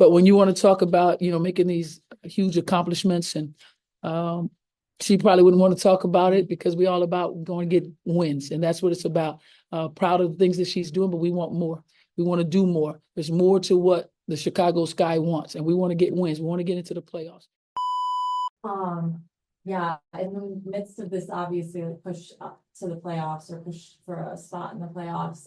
But when you want to talk about, making these huge accomplishments, and she probably wouldn't want to talk about it because we're all about going to get wins. And that's what it's about. Proud of the things that she's doing, but we want more. We want to do more. There's more to what the Chicago Sky wants, and we want to get wins. We want to get into the playoffs. Yeah, in the midst of this, obviously, push up to the playoffs or push for a spot in the playoffs,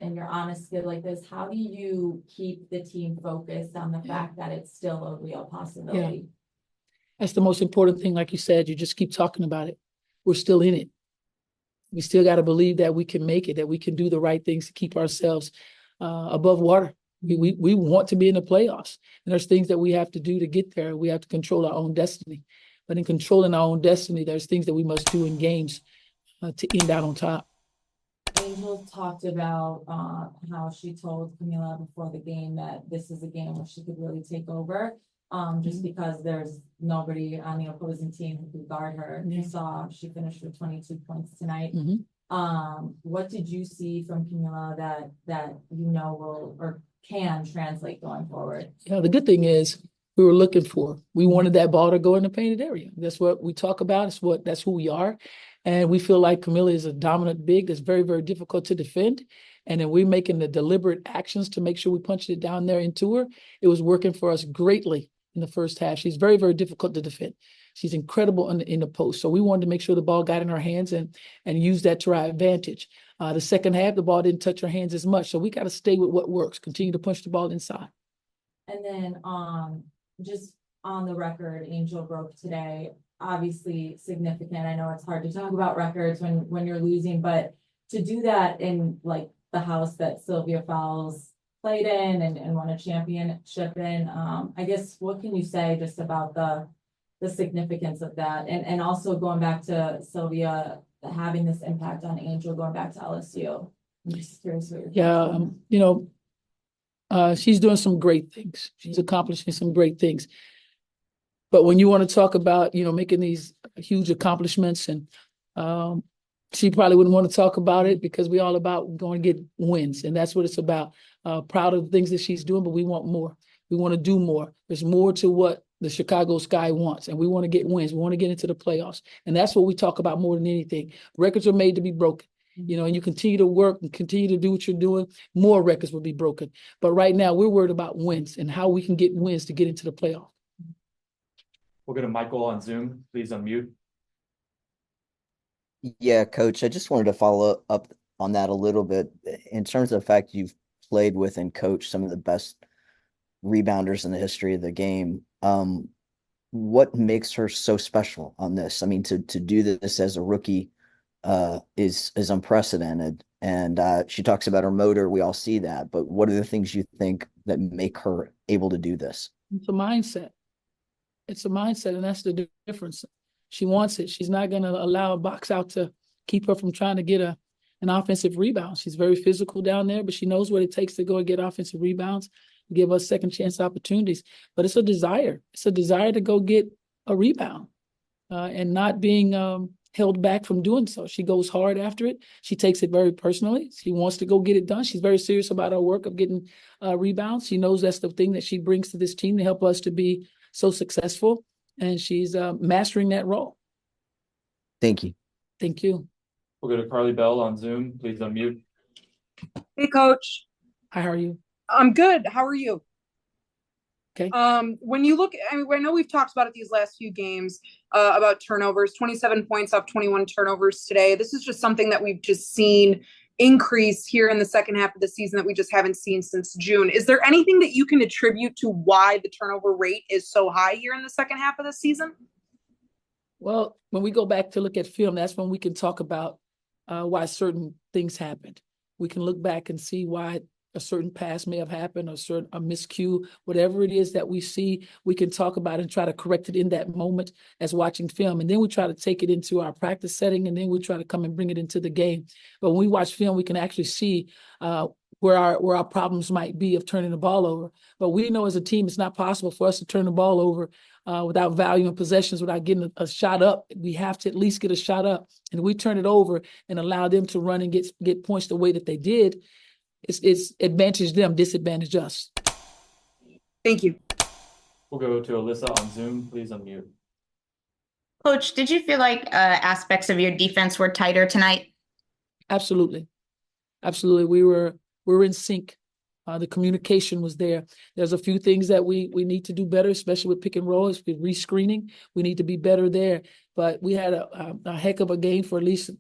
and you're on a skid like this, how do you keep the team focused on the fact that it's still a real possibility? Yeah. That's the most important thing. Like you said, you just keep talking about it. We're still in it. We still got to believe that we can make it, that we can do the right things to keep ourselves above water. We want to be in the playoffs, and there's things that we have to do to get there. We have to control our own destiny. But in controlling our own destiny, there's things that we must do in games to end out on top. Angel talked about how she told Kamilla before the game that this is a game where she could really take over, just because there's nobody on the opposing team who could guard her. You saw she finished with 22 points tonight. What did you see from Kamilla that will or can translate going forward? Yeah, the good thing is we were looking for. We wanted that ball to go in the painted area. That's what we talk about. That's who we are. And we feel like Kamilla is a dominant big that's very, very difficult to defend. And then we're making the deliberate actions to make sure we punched it down there into her. It was working for us greatly in the first half. She's very, very difficult to defend. She's incredible in the post. So we wanted to make sure the ball got in her hands and use that to our advantage. The second half, the ball didn't touch her hands as much. So we got to stay with what works, continue to punch the ball inside. And then just on the record, Angel broke today, obviously significant. I know it's hard to talk about records when you're losing, but to do that in like the house that Sylvia Fowles played in and won a championship in, I guess, what can you say just about the significance of that? And also going back to Sylvia having this impact on Angel going back to LSU. I'm just curious what your she's doing some great things. She's accomplishing some great things. But when you want to talk about, making these huge accomplishments, and she probably wouldn't want to talk about it because we're all about going to get wins. And that's what it's about. Proud of the things that she's doing, but we want more. We want to do more. There's more to what the Chicago Sky wants, and we want to get wins. We want to get into the playoffs. And that's what we talk about more than anything. Records are made to be broken. And you continue to work and continue to do what you're doing, more records will be broken. But right now, we're worried about wins and how we can get wins to get into the playoff. We'll go to Michael on Zoom. Please unmute. Yeah, Coach, I just wanted to follow up on that a little bit. In terms of the fact you've played with and coached some of the best rebounders in the history of the game, what makes her so special on this? I mean, to do this as a rookie is unprecedented. And she talks about her motor. We all see that. But what are the things you think that make her able to do this? It's a mindset. It's a mindset, and that's the difference. She wants it. She's not going to allow a box out to keep her from trying to get an offensive rebound. She's very physical down there, but she knows what it takes to go and get offensive rebounds, give us second chance opportunities. But it's a desire. It's a desire to go get a rebound and not being held back from doing so. She goes hard after it. She takes it very personally. She wants to go get it done. She's very serious about her work of getting rebounds. She knows that's the thing that she brings to this team to help us to be so successful, and she's mastering that role. Thank you. Thank you. We'll go to Carly Bell on Zoom. Please unmute. Hey, Coach. Hi, how are you? I'm good. How are you? Okay. When you look, I know we've talked about it these last few games about turnovers, 27 points off 21 turnovers today. This is just something that we've just seen increase here in the second half of the season that we just haven't seen since June. Is there anything that you can attribute to why the turnover rate is so high here in the second half of the season? Well, when we go back to look at film, that's when we can talk about why certain things happened. We can look back and see why a certain pass may have happened, a miscue, whatever it is that we see, we can talk about and try to correct it in that moment as watching film. And then we try to take it into our practice setting, and then we try to come and bring it into the game. But when we watch film, we can actually see where our problems might be of turning the ball over. But we know as a team, it's not possible for us to turn the ball over without value in possessions, without getting a shot up. We have to at least get a shot up. And we turn it over and allow them to run and get points the way that they did. It's advantage them, disadvantage us. Thank you. We'll go to Alyssa on Zoom. Please unmute. Coach, did you feel like aspects of your defense were tighter tonight? Absolutely. Absolutely. We were in sync. The communication was there. There's a few things that we need to do better, especially with pick and roll, with rescreening. We need to be better there. But we had a heck of a game for at least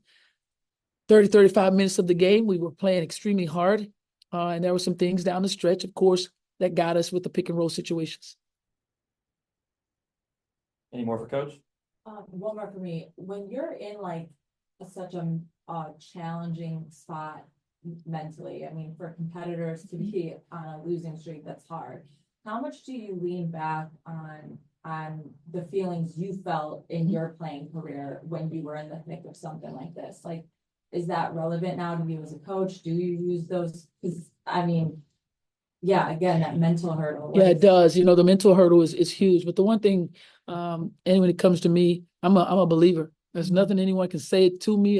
30, 35 minutes of the game. We were playing extremely hard. And there were some things down the stretch, of course, that got us with the pick and roll situations. Any more for Coach? One more for me. When you're in like such a challenging spot mentally, I mean, for competitors to be on a losing streak, that's hard. How much do you lean back on the feelings you felt in your playing career when you were in the thick of something like this? Like, is that relevant now to you as a coach? Do you use those? Because I mean, yeah, again, that mental hurdle. Yeah, it does. You know, the mental hurdle is huge. But the one thing, and when it comes to me, I'm a believer. There's nothing anyone can say to me,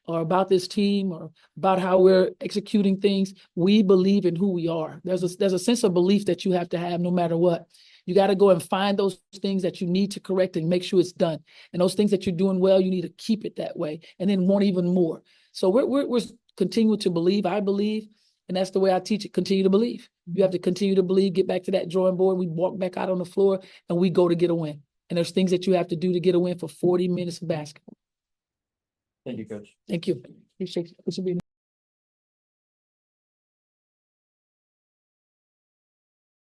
or about this team, or about how we're executing things. We believe in who we are. There's a sense of belief that you have to have no matter what. You got to go and find those things that you need to correct and make sure it's done. And those things that you're doing well, you need to keep it that way and then want even more. So we're continuing to believe. I believe. And that's the way I teach it. Continue to believe. You have to continue to believe, get back to that drawing board. We walk back out on the floor and we go to get a win. And there's things that you have to do to get a win for 40 minutes of basketball. Thank you, Coach. Thank you. Appreciate it.